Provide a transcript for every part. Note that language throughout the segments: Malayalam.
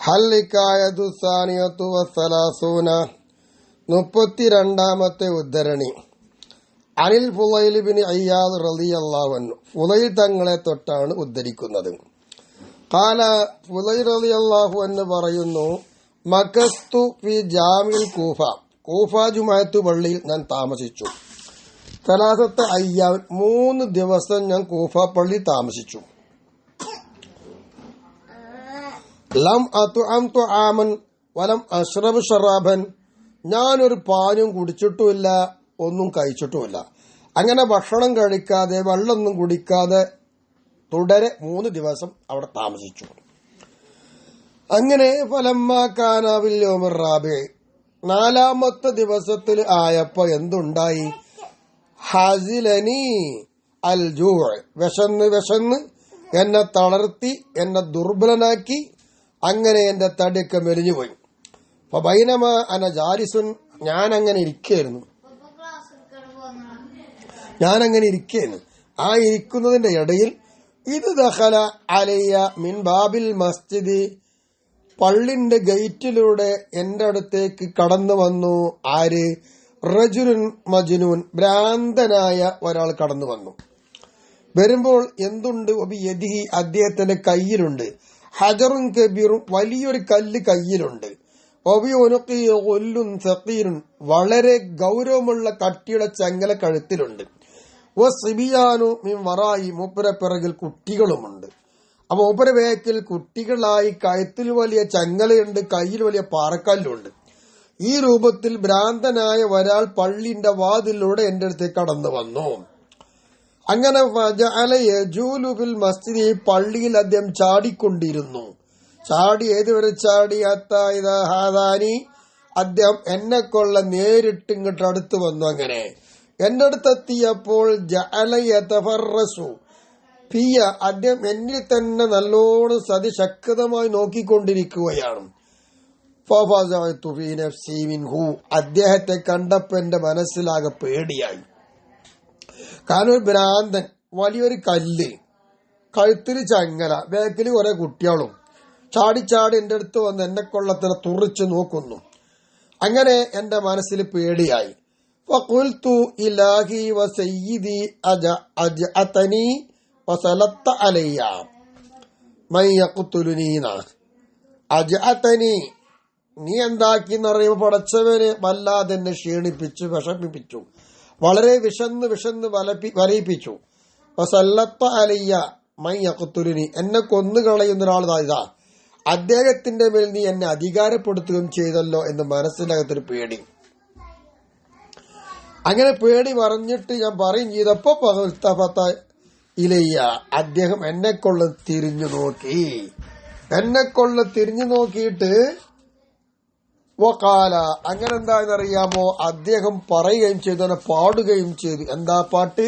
ഹല്ലിക്കായതു സാനിയത്തു വസ്സലാസൂന 32ാമത്തെ ഉദ്ധരണി. അനിൽ ഫുളൈൽ ബിൻ ഇയാദ് റളിയല്ലാഹു അൻഹു, ഫുളൈൽ തങ്ങളെ തൊട്ടാണ് ഉദ്ധരിക്കുന്നത്. ഖാല, ഫുളൈൽ റളിയല്ലാഹു അൻഹു പറയുന്നു, മകസ്തു ഫി ജാമിൽ കൂഫ, കൂഫ ജുമാഅത്ത് പള്ളിയിൽ ഞാൻ താമസിച്ചു. സലാസത്തെ അയ്യാം, 3 ദിവസം ഞാൻ കൂഫ പള്ളി താമസിച്ചു. ലം അത്അം തുആമൻ വലം അശ്റബ് ശറാബൻ, ഞാനൊരു പാനും കുടിച്ചിട്ടുമില്ല, ഒന്നും കഴിച്ചിട്ടുമില്ല. അങ്ങനെ ഭക്ഷണം കഴിക്കാതെ വെള്ളമൊന്നും കുടിക്കാതെ തുടരെ 3 ദിവസം അവിടെ താമസിച്ചു. അങ്ങനെ ഫലമ്മ കാനാവിൽ യൗമിർ റാബിഇ, 4ാമത്തെ ദിവസത്തിൽ ആയപ്പോ എന്തുണ്ടായി? ഹസിലനി അൽ ജൂഅ്, വിശന്ന് എന്നെ തളർത്തി, എന്നെ ദുർബലനാക്കി. അങ്ങനെ എന്റെ തടിയൊക്കെ മെലിഞ്ഞുപോയി. ബൈനമ അന ജാലിസുൻ, ഞാനങ്ങനെ ഇരിക്കുകയായിരുന്നു. ആ ഇരിക്കുന്നതിന്റെ ഇടയിൽ ഇത് ദഖല അലയ്യ മിൻ ബാബിൽ മസ്ജിദ്, പള്ളിന്റെ ഗേറ്റിലൂടെ എന്റെ അടുത്തേക്ക് കടന്നു വന്നു. ആര്? റജുലുൻ മജ്നൂൻ, ഭ്രാന്തനായ ഒരാൾ കടന്നു വന്നു. വരുമ്പോൾ എന്തുണ്ട്? യദിഹി, അദ്ദേഹത്തിന്റെ കയ്യിലുണ്ട് ഹജറുൻ കബീറും, വലിയൊരു കല്ല് കയ്യിലുണ്ട്. സഖീറുൻ, വളരെ ഗൗരവമുള്ള കട്ടിയുടെ ചങ്ങല കഴുത്തിലുണ്ട്. സിബിയാനു മിൻ വറായി, മൂപ്പര പിറകിൽ കുട്ടികളുമുണ്ട്. അപ്പൊ മൂപ്പര വേക്കിൽ കുട്ടികളായി, കഴുത്തിൽ വലിയ ചങ്ങലയുണ്ട്, കയ്യിൽ വലിയ പാറക്കല്ലുണ്ട്. ഈ രൂപത്തിൽ ഭ്രാന്തനായ ഒരാൾ പള്ളിന്റെ വാതിലൂടെ എന്റെ അടുത്തേക്ക് കടന്നു വന്നു. അങ്ങനെ മസ്ജിദ്, പള്ളിയിൽ അദ്ദേഹം ചാടിക്കൊണ്ടിരുന്നു. ചാടി ഏതുവരെ ചാടി? ഹാദാനി, അദ്ദേഹം എന്നെ കൊള്ള നേരിട്ട് ഇങ്ങോട്ട് അടുത്ത് വന്നു. അങ്ങനെ എന്റെ അടുത്തെത്തിയപ്പോൾ യതഫറസു ഫിയ, അദ്ദേഹം എന്നിൽ തന്നെ നല്ലോണം സതിശക്തമായി നോക്കിക്കൊണ്ടിരിക്കുകയാണ്. അദ്ദേഹത്തെ കണ്ടപ്പോ എന്റെ മനസ്സിലാകെ പേടിയായി. കാരണം ഒരു ഭ്രാന്തൻ, വലിയൊരു കല്ല്, കഴുത്തിൽ ചങ്ങല, ബാക്കിൽ കുറെ കുട്ടികളും ചാടി എന്റെ അടുത്ത് വന്ന് എന്നെ കൊള്ളത്തിനെ തുറിച്ചു നോക്കുന്നു. അങ്ങനെ എന്റെ മനസ്സിൽ പേടിയായി. ഫഖുൽതു ഇലാഹി വസയ്യിദി അജ്അതനി വസലത്ത അലയ്യ മൻ യഖ്തുലുനി. അജ്അതനി, നീ എന്താക്കിന്നറിയുമ്പോൾ പടച്ചവനെ വല്ലാതെ എന്നെ ക്ഷീണിപ്പിച്ചു, വിഷമിപ്പിച്ചു, വളരെ വിശന്ന് വലയിപ്പിച്ചു. വസല്ലത്ത അലയ്യ മൻ യഖ്തുലുനി, എന്നെ കൊന്നുകളയുന്ന ഒരാൾ ഇതാ, അദ്ദേഹത്തിന്റെ മേൽ നീ എന്നെ അധികാരപ്പെടുത്തുകയും ചെയ്തല്ലോ എന്ന് മനസ്സിനകത്തൊരു പേടി. അങ്ങനെ പേടി പറഞ്ഞിട്ട് ഞാൻ പറയും ചെയ്തപ്പോ ഇലയ്യ, അദ്ദേഹം എന്നെക്കൊള്ള തിരിഞ്ഞു നോക്കിയിട്ട് വഖാല, അങ്ങനെ എന്താണെന്നറിയാമോ? അദ്ദേഹം പറയുകയും ചെയ്തു, പാടുകയും ചെയ്തു. എന്താ പാട്ട്?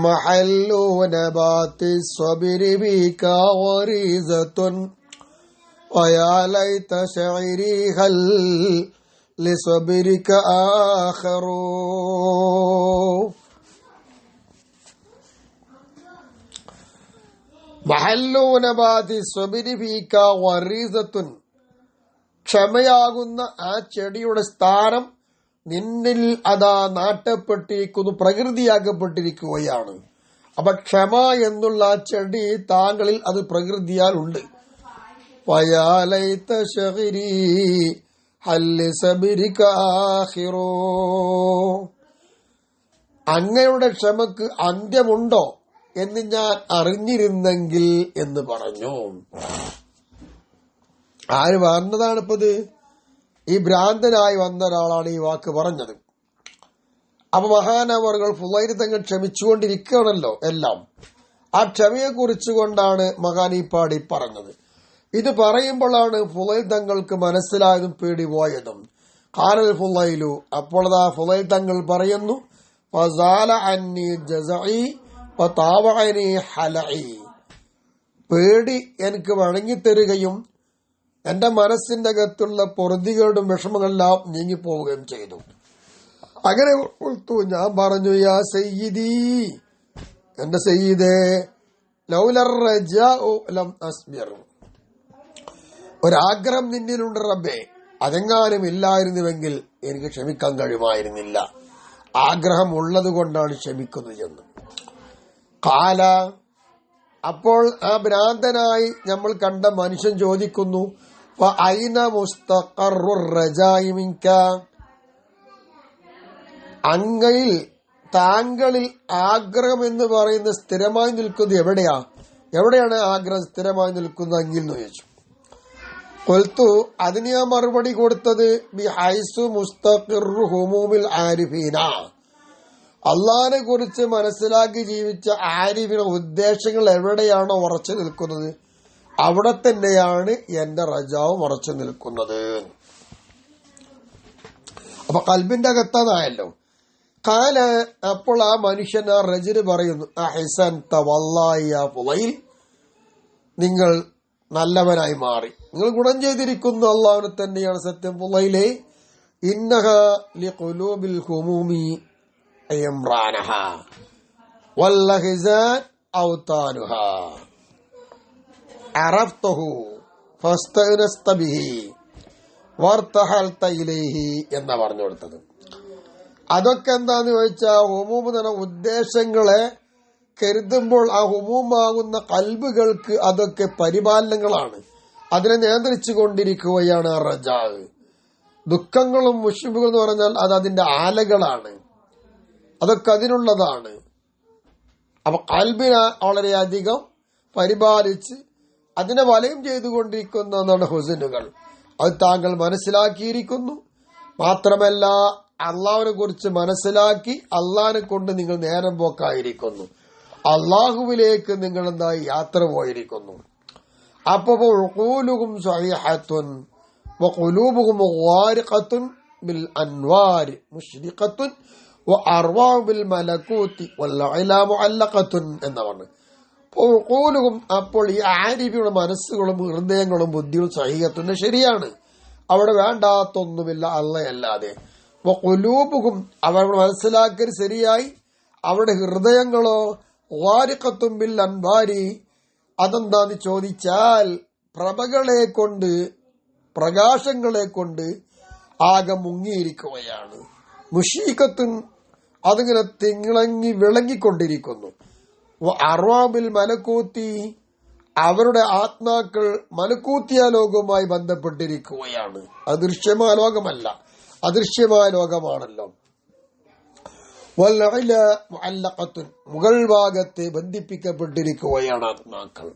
മഹല്ലു നബാത്തി സ്വബിരി ബിക വരീസത്തുൻ വയാ ലൈത ശഇരി ഹൽ ലിസ്വബിരിക ആഖിറു. മഹല്ലു നബാത്തി സ്വബിരി ബിക വരീസത്തുൻ, ക്ഷമയാകുന്ന ആ ചെടിയുടെ സ്ഥാനം നിന്നിൽ അതാ നാട്ടപ്പെട്ടിരിക്കുന്നു, പ്രകൃതിയാക്കപ്പെട്ടിരിക്കുകയാണ്. അപ്പൊ ക്ഷമ എന്നുള്ള ആ ചെടി താങ്കളിൽ അത് പ്രകൃതിയാൽ ഉണ്ട്. അങ്ങയുടെ ക്ഷമക്ക് അന്ത്യമുണ്ടോ എന്ന് ഞാൻ അറിഞ്ഞിരുന്നെങ്കിൽ എന്ന് പറഞ്ഞു. ആര് പറഞ്ഞതാണിപ്പത്? ഈ ഭ്രാന്തനായി വന്ന ഒരാളാണ് ഈ വാക്ക് പറഞ്ഞത്. അപ്പൊ മഹാനവർകൾ ഫുളൈൽ തങ്ങൾ ക്ഷമിച്ചുകൊണ്ടിരിക്കുകയാണല്ലോ എല്ലാം. ആ ക്ഷമയെ കുറിച്ചുകൊണ്ടാണ് മഹാൻ ഈ പാടി പറഞ്ഞത്. ഇത് പറയുമ്പോഴാണ് ഫുളൈൽ തങ്ങൾക്ക് മനസ്സിലായതും പേടി പോയതും. ഖാലൽ ഫുളൈലു, അപ്പോഴതാ ഫുളൈൽ തങ്ങൾ പറയുന്നു, ഫസാല അന്നി ജസഇ വതാവഅനി ഹലഇ, പേടി എനിക്ക് വഴങ്ങിത്തരുകയും എന്റെ മനസ്സിന്റെ അകത്തുള്ള പൊറുതികളുടെ വിഷമങ്ങളെല്ലാം നീങ്ങിപ്പോവുകയും ചെയ്തു. അങ്ങനെ ഞാൻ പറഞ്ഞു, യാ സയ്യിദി, എന്റെ സയ്യിദേ, ലൗലർ റജാഉ ലം അസ്ബിർ, ഒരാഗ്രഹം നിന്നിലുണ്ട് റബ്ബേ, അതെങ്ങാനും ഇല്ലായിരുന്നുവെങ്കിൽ എനിക്ക് ക്ഷമിക്കാൻ കഴിയുമായിരുന്നില്ല. ആഗ്രഹം ഉള്ളത് കൊണ്ടാണ് ക്ഷമിക്കുന്നത് എന്ന്. കാല, അപ്പോൾ ആ ഭ്രാന്തനായി നമ്മൾ കണ്ട മനുഷ്യൻ ചോദിക്കുന്നു, അയിന മുസ്തഖറുർ റജാഇ മിൻക, അങ്ങയിൽ താങ്കളിൽ ആഗ്രഹം എന്ന് പറയുന്നത് സ്ഥിരമായി നിൽക്കുന്നത് എവിടെയാണ് ആഗ്രഹം സ്ഥിരമായി നിൽക്കുന്നത് അങ്ങിൽ എന്ന് ചോദിച്ചു. കൊൽത്തു, അതിന് ഞാൻ മറുപടി കൊടുത്തത് ബി ഹൈസു മുസ്തഖിറു ഹുമൂമിൽ ആരിഫീന, അള്ളാഹിനെ കുറിച്ച് മനസ്സിലാക്കി ജീവിച്ച ആരിഫിന്റെ ഉദ്ദേശങ്ങൾ എവിടെയാണോ ഉറച്ചു നിൽക്കുന്നത് അവിടെ തന്നെയാണ് എന്റെ റജാവും ഉറച്ചു നിൽക്കുന്നത്. അപ്പൊ കൽബിന്റെ അകത്താതായല്ലോ. കാല, അപ്പോൾ ആ മനുഷ്യൻ ആ റജുല് പറയുന്നു, അഹ്സൻത വല്ലാഹി യാ ഫുളൈൽ, നിങ്ങൾ നല്ലവനായി മാറി, നിങ്ങൾ ഗുണം ചെയ്തിരിക്കുന്നു, അള്ളാഹുവിനെ തന്നെയാണ് സത്യം. ഫുളൈലേ, ഇന്നഹ ലിഖുലൂബിൽ ഹുമൂമി ഇംറാനഹ വല്ലഹിസാൻ ഔതാനുഹ അറഫ്തഹു ഫസ്തഅനസ്ത ബിഹി വർതഹൽത ഇലൈഹി എന്നാ പറഞ്ഞു കൊടുത്തത്. അതൊക്കെ എന്താന്ന് ചോദിച്ചാൽ ഹുമൂം എന്ന ഉദ്ദേശങ്ങളെ കരുതുമ്പോൾ ആ ഹുമൂമാകുന്ന കൽബുകൾക്ക് അതൊക്കെ പരിപാലനങ്ങളാണ്, അതിനെ നിയന്ത്രിച്ചു കൊണ്ടിരിക്കുകയാണ് റജാ. ദുഃഖങ്ങളും മുഷിബുകൾ എന്ന് പറഞ്ഞാൽ അത് അതിന്റെ ആലകളാണ്, അതൊക്കെ അതിനുള്ളതാണ്. അപ്പൊ കൽബിനെ വളരെയധികം പരിപാലിച്ച് അതിനെ വലയം ചെയ്തുകൊണ്ടിരിക്കുന്നതാണ് ഹുസനുകൾ. അത് താങ്കൾ മനസ്സിലാക്കിയിരിക്കുന്നു. മാത്രമല്ല അള്ളാഹുവിനെ കുറിച്ച് മനസ്സിലാക്കി അള്ളാഹിനെ കൊണ്ട് നിങ്ങൾ നേരം പോക്കായിരിക്കുന്നു, അള്ളാഹുവിലേക്ക് നിങ്ങൾ എന്തായി യാത്ര പോയിരിക്കുന്നു. അപ്പൊ ഉഖൂലുഹും സ്വഹീഹത്തുൻ വഖുലൂബുഹും ഗാരിഖത്തുൻ ബിൽ അൻവാർ മുശ്രിഖത്തുൻ വഅർവാഹു ബിൽ മലകൂതി വൽഇലാ മുഅല്ലഖത്തുൻ എന്ന് പറഞ്ഞു. ഉഖൂലുഹും, അപ്പോൾ ഈ ആരിഫിയുടെ മനസ്സുകളും ഹൃദയങ്ങളും ബുദ്ധിയും സ്വഹീഹത്തുൻ ശരിയാണ്, അവിടെ വേണ്ടാത്തൊന്നുമില്ല അല്ലാതെ. വഖുലൂബുഹും, അവർ മനസ്സിലാക്കൽ ശരിയായി, അവരുടെ ഹൃദയങ്ങളോ ഗാരിഖത്തുൻ ബിൽ അൻവാരി, അതെന്താന്ന് ചോദിച്ചാൽ പ്രഭകളെ കൊണ്ട് പ്രകാശങ്ങളെ കൊണ്ട് ആകെ മുങ്ങിയിരിക്കുകയാണ്. മുഷീഖത്തുൻ, അതിങ്ങനെ തിളങ്ങി വിളങ്ങിക്കൊണ്ടിരിക്കുന്നു. അർവാബിൽ മലക്കൂത്തി, അവരുടെ ആത്മാക്കൾ മലക്കൂത്തിയ ലോകവുമായി ബന്ധപ്പെട്ടിരിക്കുകയാണ്. അദൃശ്യമായ ലോകമല്ല, അദൃശ്യമായ ലോകമാണല്ലോ. മുകൾ ഭാഗത്ത് ബന്ധിപ്പിക്കപ്പെട്ടിരിക്കുകയാണ് ആത്മാക്കൾ.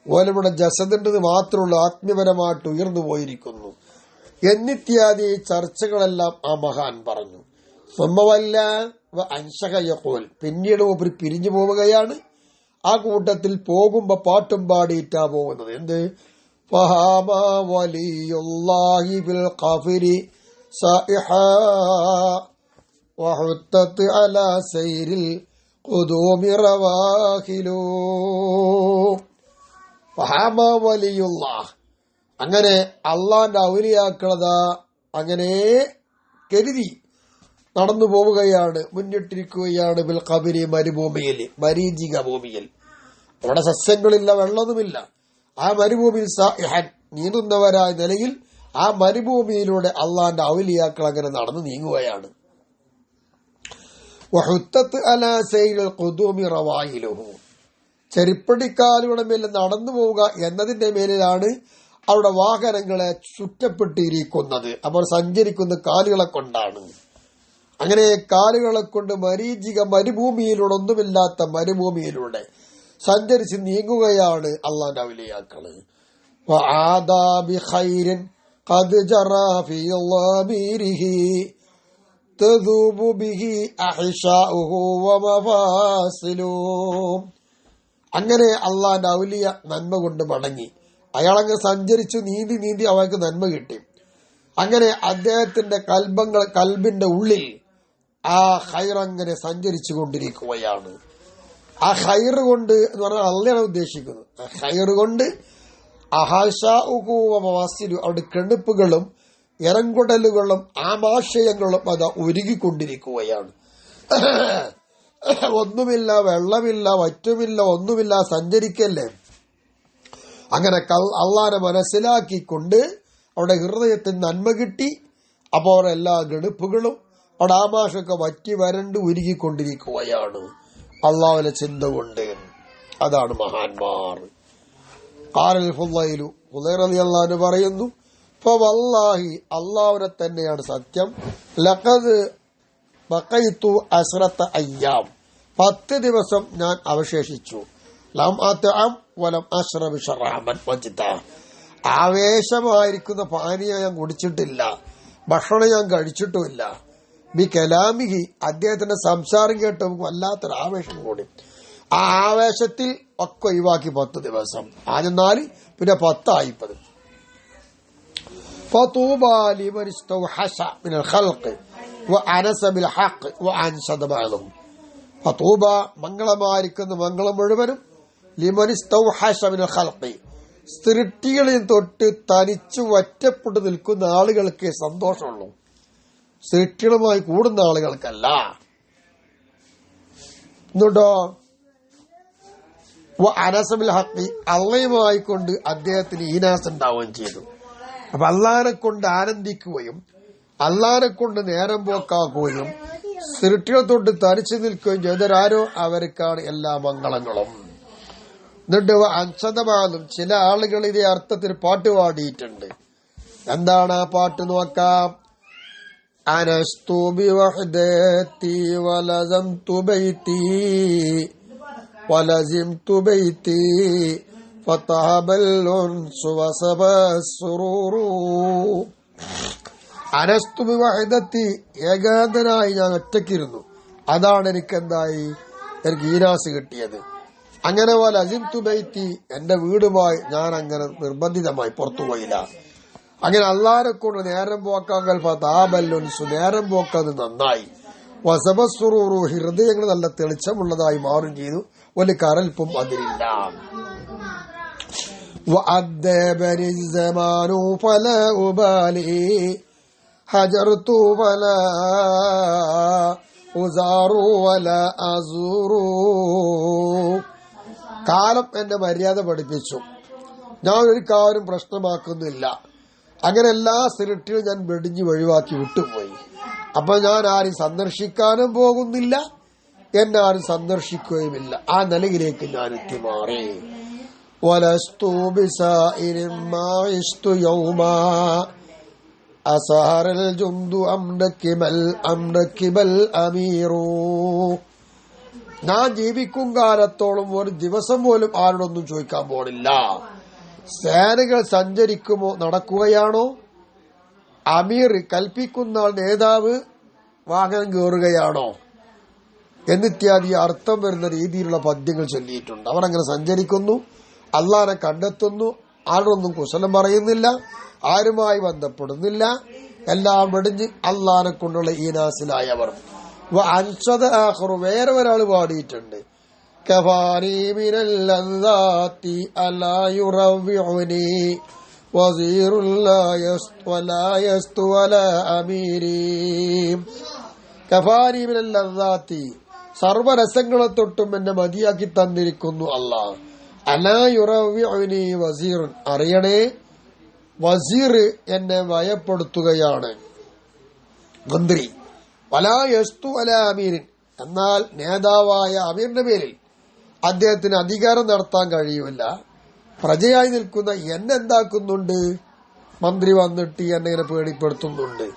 ഓലവിടെ ജസദിൻ്റെത് മാത്രമുള്ള ആത്മീയപരമായിട്ട് ഉയർന്നു പോയിരിക്കുന്നു എന്നിത്യാദി ചർച്ചകളെല്ലാം ആ മഹാൻ പറഞ്ഞു. സ്വമ്മവല്ല അൻഷകയക്കോൽ, പിന്നീട് ഒരു പിരിഞ്ഞു പോവുകയാണ്. ആ കൂട്ടത്തിൽ പോകുമ്പോ പാട്ടും പാടിയിട്ടാ പോകുന്നത്. എന്ത് ഫഹാമാ വലിയുല്ലാഹി ബിൽ ഖഫരി സായിഹാ വഹുത്തത്ത് അലാ സൈരിൽ ഖുദൂമി റവാഹിലു. ഫഹാമാ വലിയുല്ലാഹ്, അങ്ങനെ അള്ളാന്റെ ഔലിയാക്കളതാ അങ്ങനെ കരുതി നടന്നു പോവുകയാണ്, മുന്നിട്ടിരിക്കുകയാണ്. ബിൽ ഖബരി, മരുഭൂമിയിൽ, മരീചിക ഭൂമിയിൽ. അവിടെ സസ്യങ്ങളില്ല, വെള്ളവുമില്ല. ആ മരുഭൂമിയിൽ സായിഹൻ, നീന്തുന്നവരായ നിലയിൽ ആ മരുഭൂമിയിലൂടെ അള്ളാന്റെ ഔലിയാക്കൾ അങ്ങനെ നടന്നു നീങ്ങുകയാണ്. വഹുത്തത്ത് അലാ സൈരിൽ ഖുദൂമി റവായിലുഹു, ചെരുപ്പടിക്കാലുകളുടെ മേൽ നടന്നു പോവുക എന്നതിന്റെ മേലിലാണ് അവിടെ വാഹനങ്ങളെ ചുറ്റപ്പെട്ടിരിക്കുന്നത്. അപ്പോൾ സഞ്ചരിക്കുന്ന കാലുകളെ കൊണ്ടാണ്. അങ്ങനെ കാലുകളെ കൊണ്ട് മരീചിക മരുഭൂമിയിലൂടെ, ഒന്നുമില്ലാത്ത മരുഭൂമിയിലൂടെ സഞ്ചരിച്ച് നീങ്ങുകയാണ് അള്ളാന്റെ ഔലിയാക്കള്. അങ്ങനെ അള്ളാന്റെ ഔലിയ നന്മ കൊണ്ട് മടങ്ങി. അയാളങ്ങ് സഞ്ചരിച്ചു, നീന്തി അവർക്ക് നന്മ കിട്ടി. അങ്ങനെ അദ്ദേഹത്തിന്റെ കൽബിന്റെ ഉള്ളിൽ ആ ഹൈർ അങ്ങനെ സഞ്ചരിച്ചു കൊണ്ടിരിക്കുകയാണ്. ആ ഹൈർ കൊണ്ട് എന്ന് പറഞ്ഞാൽ അള്ളയാണ് ഉദ്ദേശിക്കുന്നത്. ആ ഹൈർ കൊണ്ട് അഹാശാസിലു, അവിടെ കെണുപ്പുകളും ഇറങ്കുടലുകളും ആമാശയങ്ങളും അത് ഒരുങ്ങിക്കൊണ്ടിരിക്കുകയാണ്. ഒന്നുമില്ല, വെള്ളമില്ല, വറ്റുമില്ല, ഒന്നുമില്ല, സഞ്ചരിക്കല്ലേ. അങ്ങനെ അള്ളാനെ മനസ്സിലാക്കിക്കൊണ്ട് അവിടെ ഹൃദയത്തിന് നന്മ കിട്ടി. അപ്പോൾ അവരുടെ എല്ലാ ഗണിപ്പുകളും അവിടെ ആമാശമൊക്കെ വറ്റി വരണ്ട് ഉരുകിക്കൊണ്ടിരിക്കുകയാണ് അള്ളാഹുവിന്റെ ചിന്ത കൊണ്ട്. അതാണ് മഹാന്മാർ. ഖാലൽ ഫുളൈലു, ഫുളൈൽ റളിയല്ലാഹു അൻഹു പറയുന്നു, ഫവല്ലാഹി, അള്ളാഹുവിനെ തന്നെയാണ് സത്യം, ലഖദ് ബഖൈതു അസ്റത അയ്യാം, 10 ദിവസം ഞാൻ അവശേഷിച്ചു, ലം അത്അം വലം അശ്റബ് ശറാബൻ വജ്ദ, ആവേശമായിരിക്കുന്ന പാനീയം ഞാൻ കുടിച്ചിട്ടില്ല, ഭക്ഷണം ഞാൻ കഴിച്ചിട്ടുമില്ല. ബി കലാമിഹി, അദ്ദേഹത്തിന്റെ സംസാരം കേട്ട് നമുക്ക് വല്ലാത്തൊരു ആവേശം കൂടി. ആ ആവേശത്തിൽ ഒക്കെ ഒഴിവാക്കി 10 ദിവസം. ആദ്യം 4, പിന്നെ 10 ആയിപ്പത്. ഫതൂബാ ലിമൻ ഇസ്തൗഹശ മിനൽ ഖൽഖ് വഅനസ ബിൽ ഹഖ് വഅൻസദ ബഅദും. ഫതൂബ, മംഗളമായിരിക്കുന്ന മംഗളം മുഴുവനും, ലിമൻ ഇസ്തൗഹശ മിനൽ ഖൽഖ്, സൃഷ്ടികളിൽ തൊട്ട് തനിച്ചു ഒറ്റപ്പെട്ടു നിൽക്കുന്ന ആളുകൾക്ക് സന്തോഷമുള്ളൂ, സൃഷ്ടികളുമായി കൂടുന്ന ആളുകൾക്കല്ല. എന്നുണ്ടോ അനസബിൽ ഹഖി, അള്ളയുമായി കൊണ്ട് അദ്ദേഹത്തിന് ഈനാസ് ഉണ്ടാവുകയും ചെയ്തു. അപ്പൊ അള്ളാനെ കൊണ്ട് ആനന്ദിക്കുകയും അള്ളാനെ കൊണ്ട് നേരം പോക്കാക്കുകയും സൃഷ്ടികളെ തൊട്ട് തനിച്ചു നിൽക്കുകയും ചെയ്തവരാരോ അവർക്കാണ് എല്ലാ മംഗളങ്ങളും. എന്നിട്ട് അൻസദമാലും, ചില ആളുകൾ ഇതേ അർത്ഥത്തിൽ പാട്ട് പാടിയിട്ടുണ്ട്. എന്താണ് ആ പാട്ട് നോക്കാം. അനസ്തു ബിവഹ്ദതി വലസംതു ബൈതി വലസിംതു ബൈതി ഫതഹബൽ ഉൻസു വസബസ്സുറൂറു. അനസ്തു ബിവഹ്ദതി, ഏകാന്തനായി ഞാൻ ഒറ്റയ്ക്കിരുന്നു, അതാണ് എനിക്കെന്തായി, എനിക്ക് ഈനാസ് കിട്ടിയത്. അങ്ങനെ വലസിംതു ബൈതി, എന്റെ വീടുമായി ഞാൻ അങ്ങനെ നിർബന്ധിതമായി പുറത്തുപോയില്ല. അങ്ങനെ അള്ളാനെ കൊണ്ട് നേരം പോക്കാൻ ഫതഹബല്ലുൻസു, നേരം പോക്കത് നന്നായി, വസബസ്സുറൂറു, ഹൃദയങ്ങൾ നല്ല തെളിച്ചമുള്ളതായി മാറും ചെയ്തു. ഒരു കരൽപ്പും അതിരില്ല. വഅദ്ദബനി സമാനു ഫലാ ഉബാലി ഹജർതു ഫലാ ഉസാറു വലാ അസൂറു. കാലം എന്റെ മര്യാദ പഠിപ്പിച്ചു, ഞാൻ ഒരു കാര്യം പ്രശ്നമാക്കുന്നില്ല. അങ്ങനെ എല്ലാ സൃഷ്ടികളും ഞാൻ വെടിഞ്ഞ് ഒഴിവാക്കി വിട്ടുപോയി. അപ്പൊ ഞാൻ ആരും സന്ദർശിക്കാനും പോകുന്നില്ല, എന്നെ ആരും സന്ദർശിക്കുകയുമില്ല. ആ നിലയിലേക്ക് ഞാൻ എത്തിമാറി. വലസ്തു ബിസായിരിൻ മാ ഇസ്തു യൗമാ അസഹറൽ ജുന്ദു അംറകിബൽ അമീറു. ഞാൻ ജീവിക്കും കാലത്തോളം ഒരു ദിവസം പോലും ആരോടൊന്നും ചോദിക്കാൻ പോണില്ല. സേനകൾ സഞ്ചരിക്കുമോ, നടക്കുകയാണോ, അമീർ കൽപ്പിക്കുന്ന നേതാവ് വാഹനം കയറുകയാണോ എന്നിത്യാദി അർത്ഥം വരുന്ന രീതിയിലുള്ള പദ്യങ്ങൾ ചൊല്ലിയിട്ടുണ്ട്. അവർ അങ്ങനെ സഞ്ചരിക്കുന്നു, അള്ളാനെ കണ്ടെത്തുന്നു, ആരോടൊന്നും കുശലം പറയുന്നില്ല, ആരുമായി ബന്ധപ്പെടുന്നില്ല, എല്ലാം വെടിഞ്ഞ് അള്ളാനെ കൊണ്ടുള്ള ഈനാസിലായവർ. അൻസദ ആഖിറു, വേറെ ഒരാൾ പാടിയിട്ടുണ്ട്. കഫാനി മിനൽ ലദ്ദാതി അലാ യുറവ്വിഉനി വസീറുൻ ലാ യസ്തു വലാ അമീരി. കഫാനി മിനൽ ലദ്ദാതി, സർവരസങ്ങളെ തൊട്ടും എന്നെ മതിയാക്കി തന്നിരിക്കുന്നു അല്ലാഹ്. അലാ യുറവ്വിഉനി വസീറുൻ, അറിയണേ, വസീർ എന്നെ ഭയപ്പെടുത്തുകയാണ്, മന്ത്രി. വലാ യസ്തു വലാ അമീരിൻ, എന്നാൽ നേതാവായ അമീറിന്റെ പേരിൽ അദ്ദേഹത്തിന് അധികാരം നടത്താൻ കഴിയുമില്ല. പ്രജയായി നിൽക്കുന്ന എന്നെ എന്താക്കുന്നുണ്ട്, മന്ത്രി വന്നിട്ട് എന്നെ ഇങ്ങനെ പേടിപ്പെടുത്തുന്നുണ്ട്.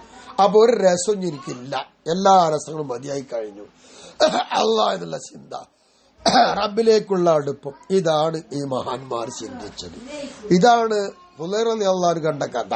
അപ്പൊ ഒരു രസം എനിക്കില്ല, എല്ലാ രസങ്ങളും മതിയായി കഴിഞ്ഞു. അല്ലാഹ് എന്നുള്ള ചിന്ത, റബ്ബിലേക്കുള്ള അടുപ്പം, ഇതാണ് ഈ മഹാന്മാർ ചിന്തിച്ചത്. ഇതാണ് ഫുളൈൽ റളിയല്ലാഹു അൻഹു കണ്ട കഥ.